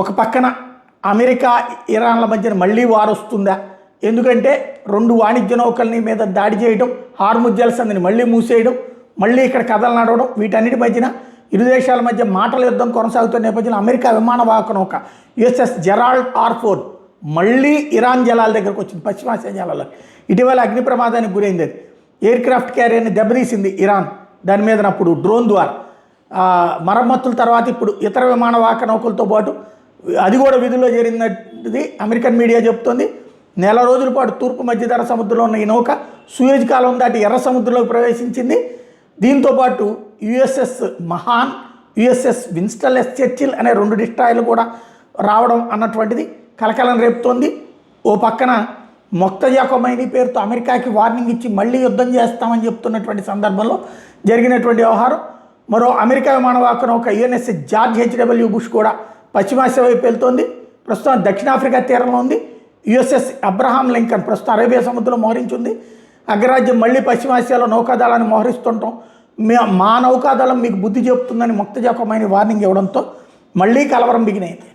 ఒక పక్కన అమెరికా ఇరాన్ల మధ్యన మళ్ళీ వార్ వస్తుందా? ఎందుకంటే 2 వాణిజ్య నౌకల్ని మీద దాడి చేయడం, హార్ముజ్ జలసంధిని మళ్ళీ మూసేయడం, మళ్ళీ ఇక్కడ కథలు నడవడం, వీటన్నిటి మధ్యన ఇరు దేశాల మధ్య మాటల యుద్ధం కొనసాగుతున్న నేపథ్యంలో అమెరికా విమానవాహక నౌక యుఎస్ఎస్ జెరాల్డ్ ఆర్ ఫోర్డ్ మళ్ళీ ఇరాన్ జలాల దగ్గరకు వచ్చింది, పశ్చిమాసియా జలాల్లో. ఇటీవల అగ్ని ప్రమాదానికి గురైంది. అది ఎయిర్ క్రాఫ్ట్ క్యారియర్ని దెబ్బతీసింది ఇరాన్. దాని మీద అప్పుడు డ్రోన్ ద్వారా మరమ్మతుల తర్వాత ఇప్పుడు ఇతర విమానవాహక నౌకలతో పాటు అది కూడా విధుల్లో చేరినది అమెరికన్ మీడియా చెబుతోంది. 1 నెల రోజుల పాటు తూర్పు మధ్యధరా సముద్రంలో ఉన్న ఈ నౌక సూయజ్ కాలం దాటి ఎర్ర సముద్రంలోకి ప్రవేశించింది. దీంతోపాటు యుఎస్ఎస్ మహాన్, యుఎస్ఎస్ విన్స్టన్ ఎస్ చర్చిల్ అనే 2 డిస్ట్రాయర్లు కూడా రావడం అన్నటువంటిది కలకలం రేపుతోంది. ఓ పక్కన మొక్తజా ఖొమైనీ పేరుతో అమెరికాకి వార్నింగ్ ఇచ్చి మళ్ళీ యుద్ధం చేస్తామని చెప్తున్నటువంటి సందర్భంలో జరిగినటువంటి వ్యవహారం. మరో అమెరికా విమానవాహక నౌక యుఎన్ఎస్ జార్జ్ హెచ్డబ్ల్యూ బుష్ కూడా పశ్చిమాసియా వైపు వెళ్తోంది. ప్రస్తుతం దక్షిణాఫ్రికా తీరంలో ఉంది. యుఎస్ఎస్ అబ్రహాం లింకన్ ప్రస్తుతం అరేబియా సముద్రంలో మోహరించింది. అగ్రరాజ్యం మళ్ళీ పశ్చిమాసియాలో నౌకాదళాన్ని మోహరిస్తుంటాం, మా నౌకాదళం మీకు బుద్ధి చెబుతుందని మొక్తజా ఖొమైనీ వార్నింగ్ ఇవ్వడంతో మళ్ళీ కలవరం బిగినైంది.